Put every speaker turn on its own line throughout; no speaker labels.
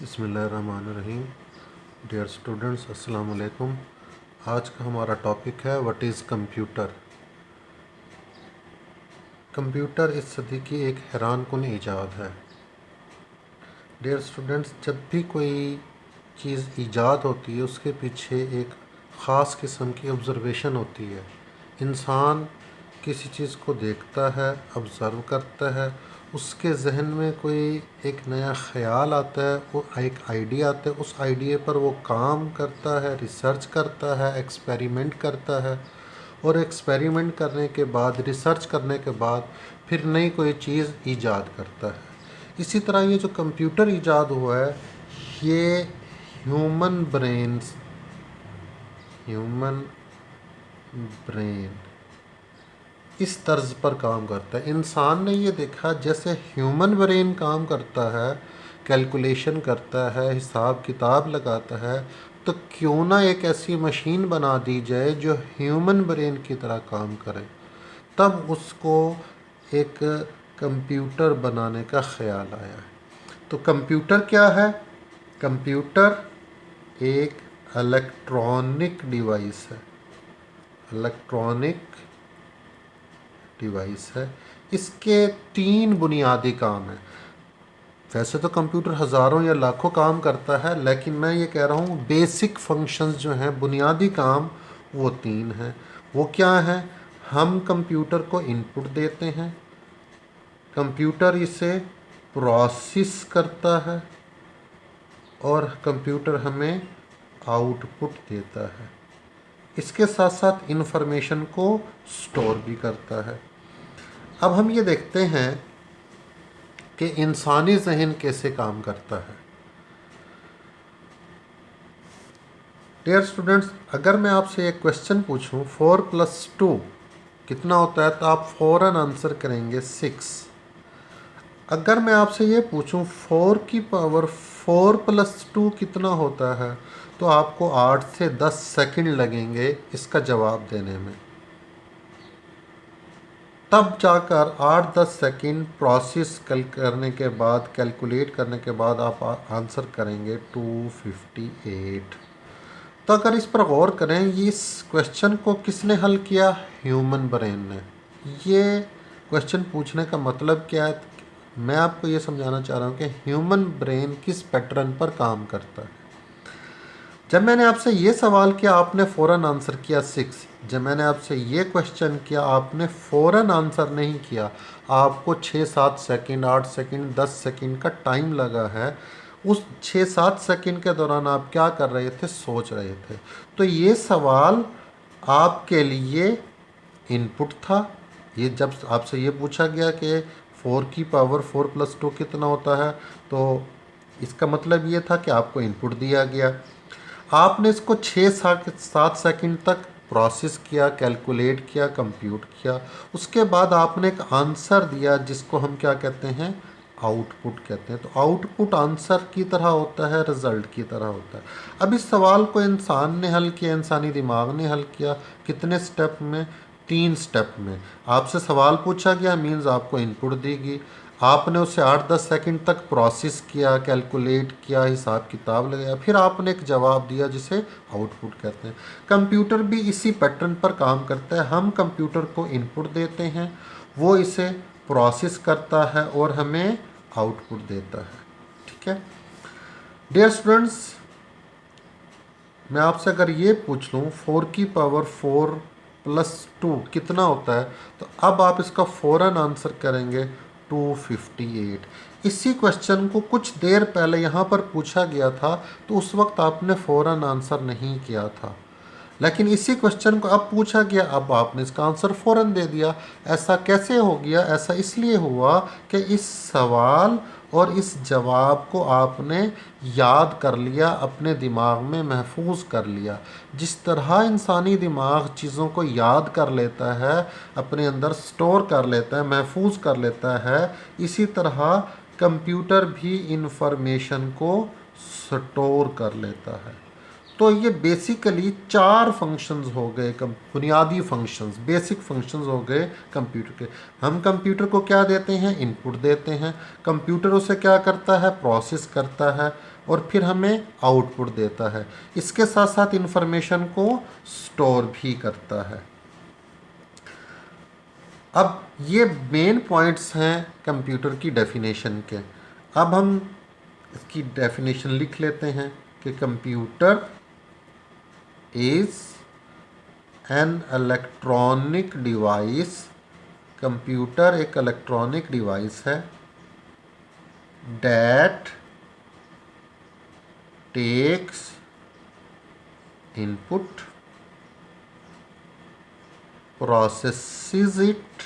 बिस्मिल्लाहिर्रहमानिर्रहीम। Dear students, अस्सलाम वालेकुम। आज का हमारा टॉपिक है व्हाट इज़ कंप्यूटर। कंप्यूटर इस सदी की एक हैरानकुन ईजाद है। डियर स्टूडेंट्स, जब भी कोई चीज़ ईजाद होती है उसके पीछे एक ख़ास किस्म की ऑब्ज़र्वेशन होती है। इंसान किसी चीज़ को देखता है, ऑब्ज़र्व करता है, उसके जहन में कोई एक नया ख़याल आता है, वो एक आइडिया आता है, उस आइडिया पर वो काम करता है, रिसर्च करता है, एक्सपेरिमेंट करता है, और एक्सपेरिमेंट करने के बाद, रिसर्च करने के बाद फिर नई कोई चीज़ ईजाद करता है। इसी तरह ये जो कंप्यूटर ईजाद हुआ है, ये ह्यूमन ब्रेन इस तर्ज पर काम करता है। इंसान ने ये देखा जैसे ह्यूमन ब्रेन काम करता है, कैलकुलेशन करता है, हिसाब किताब लगाता है, तो क्यों ना एक ऐसी मशीन बना दी जाए जो ह्यूमन ब्रेन की तरह काम करे। तब उसको एक कंप्यूटर बनाने का ख्याल आया। तो कंप्यूटर क्या है? कंप्यूटर एक इलेक्ट्रॉनिक डिवाइस है। इसके 3 बुनियादी काम हैं। वैसे तो कंप्यूटर हज़ारों या लाखों काम करता है, लेकिन मैं ये कह रहा हूँ बेसिक फंक्शंस जो हैं, बुनियादी काम, वो 3 हैं। वो क्या हैं? हम कंप्यूटर को इनपुट देते हैं, कंप्यूटर इसे प्रोसेस करता है, और कंप्यूटर हमें आउटपुट देता है। इसके साथ साथ इंफॉर्मेशन को स्टोर भी करता है। अब हम ये देखते हैं कि इंसानी जहन कैसे काम करता है। डियर स्टूडेंट्स, अगर मैं आपसे एक क्वेश्चन पूछूं 4 + 2 कितना होता है, तो आप फ़ौरन आंसर करेंगे 6। अगर मैं आपसे ये पूछूं 4 की पावर 4 + 2 कितना होता है, तो आपको 8 से 10 सेकंड लगेंगे इसका जवाब देने में। तब जाकर 8-10 सेकंड प्रोसेस करने के बाद, कैलकुलेट करने के बाद आप आंसर करेंगे 258। तो अगर इस पर गौर करें, इस क्वेश्चन को किसने हल किया? ह्यूमन ब्रेन ने। ये क्वेश्चन पूछने का मतलब क्या है? मैं आपको ये समझाना चाह रहा हूँ कि ह्यूमन ब्रेन किस पैटर्न पर काम करता है। जब मैंने आपसे ये सवाल किया, आपने फ़ौरन आंसर किया 6। जब मैंने आपसे ये क्वेश्चन किया, आपने फ़ौरन आंसर नहीं किया, आपको 6-7 सेकंड, 8 सेकंड, 10 सेकंड का टाइम लगा है। उस 6-7 सेकंड के दौरान आप क्या कर रहे थे? सोच रहे थे। तो ये सवाल आपके लिए इनपुट था। ये जब आपसे ये पूछा गया कि 4 की पावर 4 + 2 कितना होता है, तो इसका मतलब ये था कि आपको इनपुट दिया गया। आपने इसको 6-7 सेकंड तक प्रोसेस किया, कैलकुलेट किया, कंप्यूट किया। उसके बाद आपने एक आंसर दिया जिसको हम क्या कहते हैं? आउटपुट कहते हैं। तो आउटपुट आंसर की तरह होता है, रिज़ल्ट की तरह होता है। अब इस सवाल को इंसान ने हल किया, इंसानी दिमाग ने हल किया। कितने स्टेप में? 3 स्टेप में। आपसे सवाल पूछा गया, मीन्स आपको इनपुट दी गई, आपने उसे 8-10 सेकंड तक प्रोसेस किया, कैलकुलेट किया, हिसाब किताब लगाया, फिर आपने एक जवाब दिया जिसे आउटपुट कहते हैं। कंप्यूटर भी इसी पैटर्न पर काम करता है। हम कंप्यूटर को इनपुट देते हैं, वो इसे प्रोसेस करता है और हमें आउटपुट देता है। ठीक है डियर स्टूडेंट्स, मैं आपसे अगर ये पूछ लूँ 4 की पावर 4 + 2 कितना होता है, तो अब आप इसका फ़ौरन आंसर करेंगे 258। इसी क्वेश्चन को कुछ देर पहले यहाँ पर पूछा गया था, तो उस वक्त आपने फ़ौरन आंसर नहीं किया था, लेकिन इसी क्वेश्चन को अब पूछा गया, अब आपने इसका आंसर फ़ौरन दे दिया। ऐसा कैसे हो गया? ऐसा इसलिए हुआ कि इस सवाल और इस जवाब को आपने याद कर लिया, अपने दिमाग में महफूज कर लिया। जिस तरह इंसानी दिमाग चीज़ों को याद कर लेता है, अपने अंदर स्टोर कर लेता है, महफूज कर लेता है, इसी तरह कंप्यूटर भी इंफॉर्मेशन को स्टोर कर लेता है। तो ये बेसिकली 4 फंक्शंस हो गए, बुनियादी फंक्शंस, बेसिक फंक्शंस हो गए कंप्यूटर के। हम कंप्यूटर को क्या देते हैं? इनपुट देते हैं। कंप्यूटर उसे क्या करता है? प्रोसेस करता है, और फिर हमें आउटपुट देता है। इसके साथ साथ इंफॉर्मेशन को स्टोर भी करता है। अब ये मेन पॉइंट्स हैं कंप्यूटर की डेफिनेशन के। अब हम इसकी डेफिनेशन लिख लेते हैं कि computer is an electronic device. Computer एक इलेक्ट्रॉनिक डिवाइस है that takes input, processes it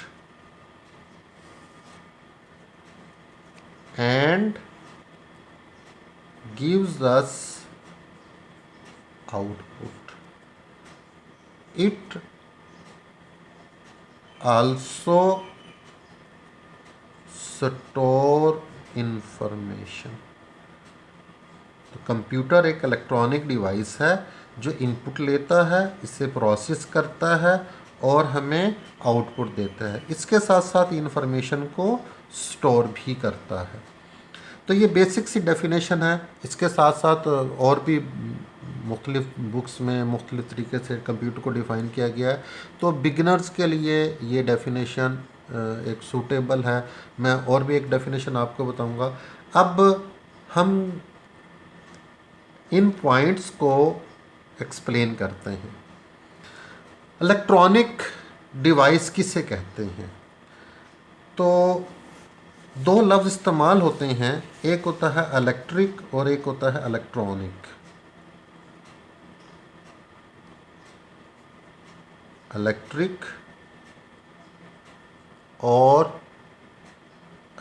and gives us output. It also store information. तो कंप्यूटर एक इलेक्ट्रॉनिक डिवाइस है जो इनपुट लेता है, इसे प्रोसेस करता है और हमें आउटपुट देता है। इसके साथ साथ इंफॉर्मेशन को स्टोर भी करता है। तो ये बेसिक सी डेफिनेशन है। इसके साथ साथ और भी मुख्तलिफ बुक्स में मुख्तलिफ तरीके से कंप्यूटर को डिफ़ाइन किया गया है। तो बिगिनर्स के लिए ये डेफिनेशन एक सूटेबल है। मैं और भी एक डेफिनेशन आपको बताऊंगा। अब हम इन पॉइंट्स को एक्सप्लेन करते हैं। इलेक्ट्रॉनिक डिवाइस किसे कहते हैं? तो दो लफ्ज़ इस्तेमाल होते हैं, एक होता है इलेक्ट्रिक और एक होता है इलेक्ट्रॉनिक। इलेक्ट्रिक और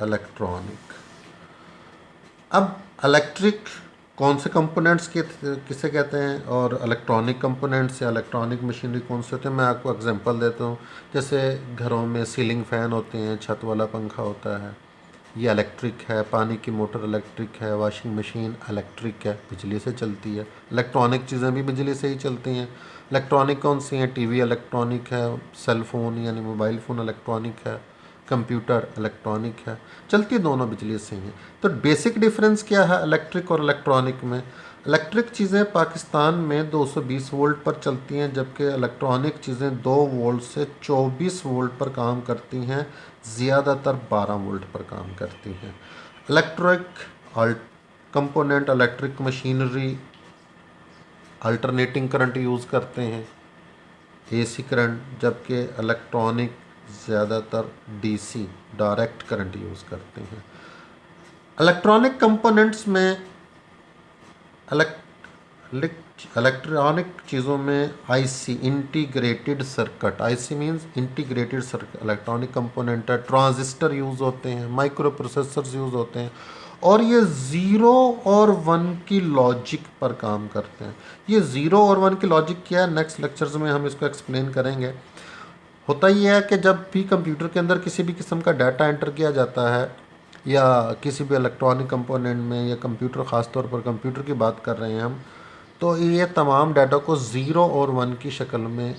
इलेक्ट्रॉनिक। अब इलेक्ट्रिक कौन से कंपोनेंट्स के किसे कहते हैं और इलेक्ट्रॉनिक कंपोनेंट्स या इलेक्ट्रॉनिक मशीनरी कौन से होते हैं? मैं आपको एग्जांपल देता हूँ। जैसे घरों में सीलिंग फ़ैन होते हैं, छत वाला पंखा होता है, ये इलेक्ट्रिक है। पानी की मोटर इलेक्ट्रिक है। वॉशिंग मशीन इलेक्ट्रिक है, बिजली से चलती है। इलेक्ट्रॉनिक चीज़ें भी बिजली से ही चलती हैं। इलेक्ट्रॉनिक कौन सी हैं? टीवी इलेक्ट्रॉनिक है, सेल फ़ोन यानी मोबाइल फ़ोन इलेक्ट्रॉनिक है, कंप्यूटर इलेक्ट्रॉनिक है, चलती दोनों बिजली से ही हैं। तो बेसिक डिफरेंस क्या है इलेक्ट्रिक और इलेक्ट्रॉनिक में? इलेक्ट्रिक चीज़ें पाकिस्तान में 220 वोल्ट पर चलती हैं, जबकि इलेक्ट्रॉनिक चीज़ें 2 वोल्ट से 24 वोल्ट पर काम करती हैं, ज़्यादातर 12 वोल्ट पर काम करती हैं। Electric component electric machinery alternating current use करते हैं, एसी करंट, जबकि इलेक्ट्रॉनिक ज़्यादातर डीसी डायरेक्ट करंट यूज़ करते हैं। इलेक्ट्रॉनिक कंपोनेंट्स में इलेक्ट्रॉनिक चीज़ों में IC integrated circuit, IC means integrated circuit electronic component है। ट्रांजिस्टर यूज़ होते हैं, माइक्रो प्रोसेसर्स यूज़ होते हैं और ये 0 और 1 की लॉजिक पर काम करते हैं। ये 0 और 1 की लॉजिक क्या है, नेक्स्ट लेक्चर्स में हम इसको एक्सप्लेन करेंगे। होता ही है कि जब भी कंप्यूटर के अंदर किसी भी किस्म का डाटा एंटर किया जाता है या किसी भी इलेक्ट्रॉनिक कंपोनेंट में या कंप्यूटर, ख़ास तौर पर कंप्यूटर की बात कर रहे हैं हम, तो ये तमाम डाटा को 0 और 1 की शक्ल में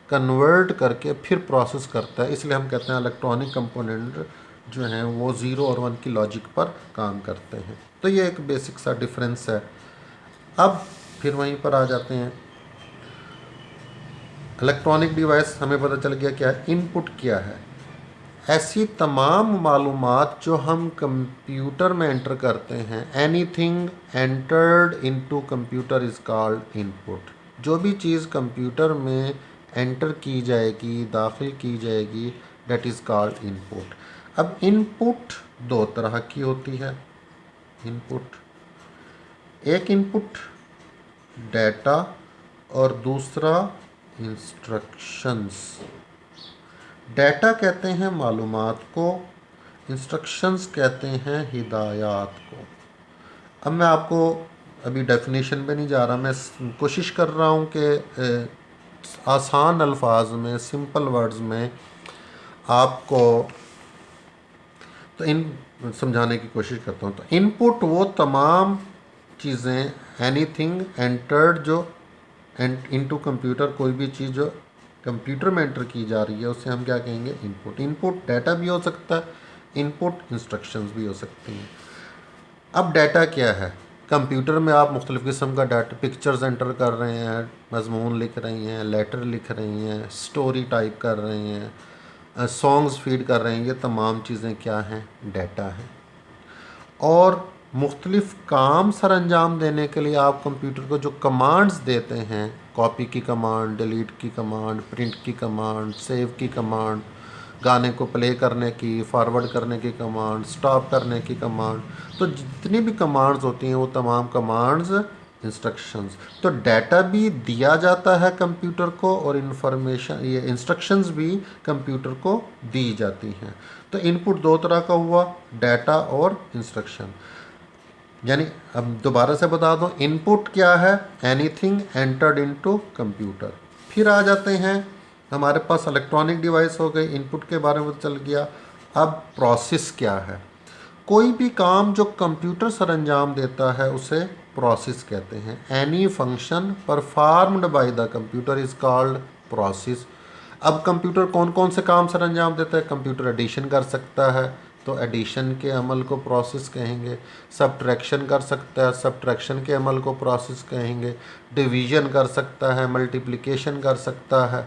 कन्वर्ट करके फिर प्रोसेस करता है। इसलिए हम कहते हैं इलेक्ट्रॉनिक कंपोनेंट जो हैं वो 0 और 1 की लॉजिक पर काम करते हैं। तो ये एक बेसिक सा डिफरेंस है। अब फिर वहीं पर आ जाते हैं। इलेक्ट्रॉनिक डिवाइस हमें पता चल गया क्या है, इनपुट क्या है। ऐसी तमाम मालूमात जो हम कंप्यूटर में एंटर करते हैं, anything entered into computer is called input. जो भी चीज़ कंप्यूटर में एंटर की जाएगी, दाखिल की जाएगी, दैट इज़ कॉल्ड इनपुट। अब इनपुट दो तरह की होती है। एक इनपुट डेटा और दूसरा इंस्ट्रक्शंस। डेटा कहते हैं मालूमात को, इंस्ट्रक्शंस कहते हैं हिदायत को। अब मैं आपको अभी डेफिनेशन पे नहीं जा रहा, मैं कोशिश कर रहा हूँ कि आसान अल्फाज में, सिंपल वर्ड्स में आपको तो इन समझाने की कोशिश करता हूँ। तो इनपुट वो तमाम चीज़ें, एनीथिंग एंटर्ड, जो इनटू कंप्यूटर, कोई भी चीज़ जो कंप्यूटर में एंटर की जा रही है उसे हम क्या कहेंगे, इनपुट। इनपुट डाटा भी हो सकता है, इनपुट इंस्ट्रक्शंस भी हो सकती हैं। अब डाटा क्या है? कंप्यूटर में आप मुख्तलिफ़ किस्म का डाटा पिक्चर्स एंटर कर रहे हैं, मजमून लिख रही हैं, लेटर लिख रही हैं, स्टोरी टाइप कर रही हैं, सॉन्ग्स फीड कर रहे हैं, ये तमाम चीज़ें क्या हैं, डाटा हैं। और मुख्तलिफ़ काम सर अंजाम देने के लिए आप कंप्यूटर को जो कमांड्स देते हैं, कॉपी की कमांड, डिलीट की कमांड, प्रिंट की कमांड, सेव की कमांड, गाने को प्ले करने की, फॉरवर्ड करने की कमांड, स्टॉप करने की कमांड, तो जितनी भी कमांड्स होती हैं वो तमाम कमांड्स इंस्ट्रक्शंस। तो डाटा भी दिया जाता है कंप्यूटर को और इंफॉर्मेशन, ये इंस्ट्रक्शंस भी कंप्यूटर को दी जाती हैं। तो इनपुट दो तरह का हुआ, डाटा और इंस्ट्रक्शन। यानी अब दोबारा से बता दूं, इनपुट क्या है, एनीथिंग एंटर्ड इनटू कंप्यूटर। फिर आ जाते हैं हमारे पास इलेक्ट्रॉनिक डिवाइस हो गई, इनपुट के बारे में चल गया। अब प्रोसेस क्या है, कोई भी काम जो कंप्यूटर सर अंजाम देता है उसे प्रोसेस कहते हैं। Any function performed by the computer is called process. अब कंप्यूटर कौन कौन से काम सर अंजाम देता है, कंप्यूटर एडिशन कर सकता है तो एडिशन के अमल को प्रोसेस कहेंगे, सब्ट्रैक्शन कर सकता है, सब्ट्रैक्शन के अमल को प्रोसेस कहेंगे, डिवीजन कर सकता है, मल्टीप्लिकेशन कर सकता है,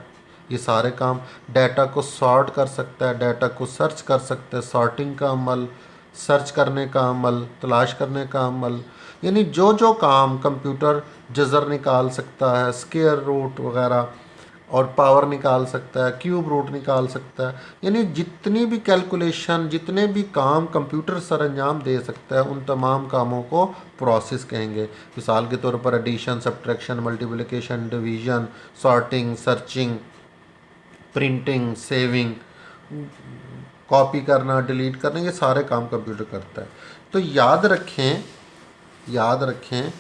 ये सारे काम। डाटा को सॉर्ट कर सकता है, डाटा को सर्च कर सकता है, सॉर्टिंग का अमल, सर्च करने का अमल, तलाश करने का अमल, यानी जो जो काम कंप्यूटर जज़र निकाल सकता है, स्क्वायर रूट वगैरह, और पावर निकाल सकता है, क्यूब रूट निकाल सकता है, यानी जितनी भी कैलकुलेशन, जितने भी काम कंप्यूटर सर अंजाम दे सकता है उन तमाम कामों को प्रोसेस कहेंगे। मिसाल के तौर पर addition, subtraction, multiplication, division, sorting, searching, printing, saving, copy करना, डिलीट करना, ये सारे काम कंप्यूटर करता है। तो याद रखें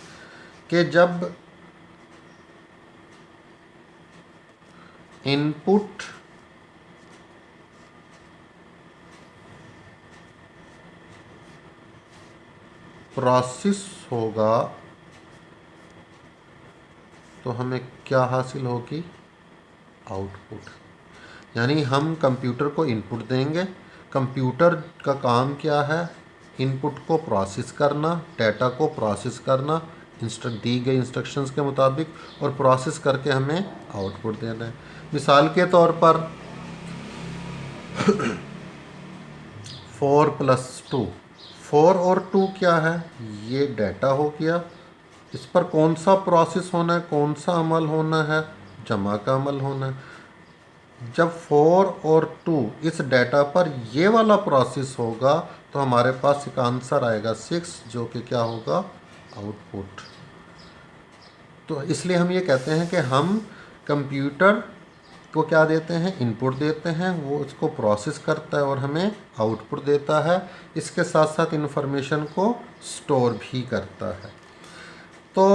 कि जब इनपुट प्रोसेस होगा तो हमें क्या हासिल होगी, आउटपुट। यानी हम कंप्यूटर को इनपुट देंगे, कंप्यूटर का काम क्या है, इनपुट को प्रोसेस करना, डाटा को प्रोसेस करना दी गई इंस्ट्रक्शंस के मुताबिक, और प्रोसेस करके हमें आउटपुट देना है। मिसाल के तौर पर 4 + 2, 4 और 2 क्या है, ये डाटा हो गया। इस पर कौन सा प्रोसेस होना है, कौन सा अमल होना है, जमा का अमल होना है। जब 4 और 2 इस डाटा पर ये वाला प्रोसेस होगा तो हमारे पास एक आंसर आएगा 6, जो कि क्या होगा, आउटपुट। तो इसलिए हम ये कहते हैं कि हम कंप्यूटर को क्या देते हैं, इनपुट देते हैं, वो इसको प्रोसेस करता है और हमें आउटपुट देता है। इसके साथ साथ इन्फॉर्मेशन को स्टोर भी करता है। तो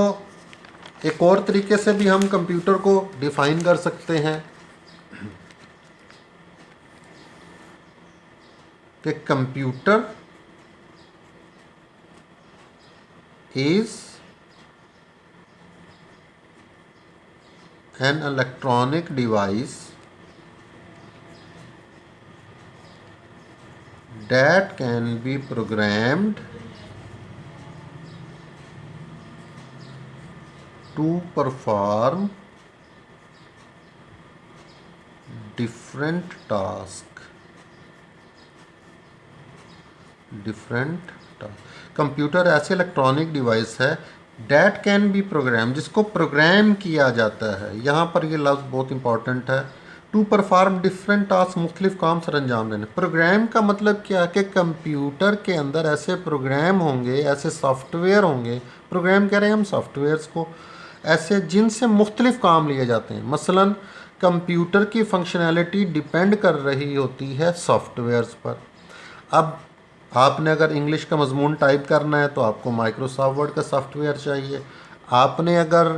एक और तरीके से भी हम कंप्यूटर को डिफ़ाइन कर सकते हैं कि computer is an electronic device that can be programmed to perform different tasks. Computer ऐसे इलेक्ट्रॉनिक डिवाइस है डैट कैन बी प्रोग्राम, जिसको प्रोग्राम किया जाता है। यहाँ पर ये लफ्ज़ बहुत इंपॉर्टेंट है, टू परफॉर्म डिफरेंट टास्क, मुख्तलिफ काम सर अंजाम देने। प्रोग्राम का मतलब क्या है कि कंप्यूटर के अंदर ऐसे प्रोग्राम होंगे, ऐसे सॉफ्टवेयर होंगे, प्रोग्राम कह रहे हैं हम सॉफ्टवेयर्स को, ऐसे जिनसे मुख्तलिफ काम लिए जाते हैं। मसलन कंप्यूटर की फंक्शनैलिटी डिपेंड कर रही होती है सॉफ्टवेयर्स पर। अब आपने अगर इंग्लिश का मजमून टाइप करना है तो आपको माइक्रोसॉफ्ट वर्ड का सॉफ्टवेयर चाहिए। आपने अगर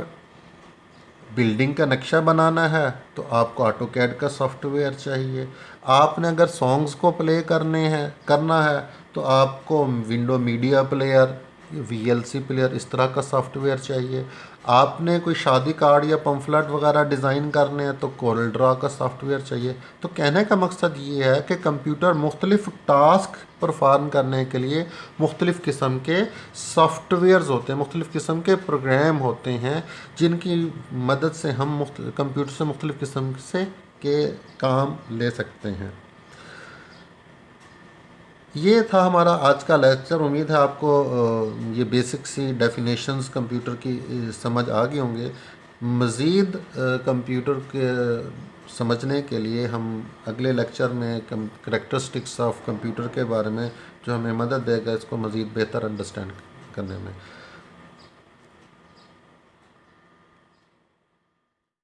बिल्डिंग का नक्शा बनाना है तो आपको ऑटोकैड का सॉफ्टवेयर चाहिए। आपने अगर सॉन्ग्स को प्ले करना है तो आपको window media player VLC player इस तरह का सॉफ्टवेयर चाहिए। आपने कोई शादी कार्ड या पम्फलेट वगैरह डिज़ाइन करने हैं तो कोरल ड्रा का सॉफ्टवेयर चाहिए। तो कहने का मकसद ये है कि कंप्यूटर मुख्तलिफ़ टास्क परफॉर्म करने के लिए मुख्तलिफ़ किस्म के सॉफ्टवेयर्स होते हैं, मुख्तलिफ़ किस्म के प्रोग्राम होते हैं, जिनकी मदद से हम कंप्यूटर से मुख्तलिफ़ किस्म से के काम ले सकते हैं। ये था हमारा आज का लेक्चर। उम्मीद है आपको ये बेसिक सी डेफिनेशंस कंप्यूटर की समझ आ गई होंगे। मज़ीद कंप्यूटर के समझने के लिए हम अगले लेक्चर में करैक्टरिस्टिक्स ऑफ कंप्यूटर के बारे में जो हमें मदद देगा इसको मज़ीद बेहतर अंडरस्टैंड करने में।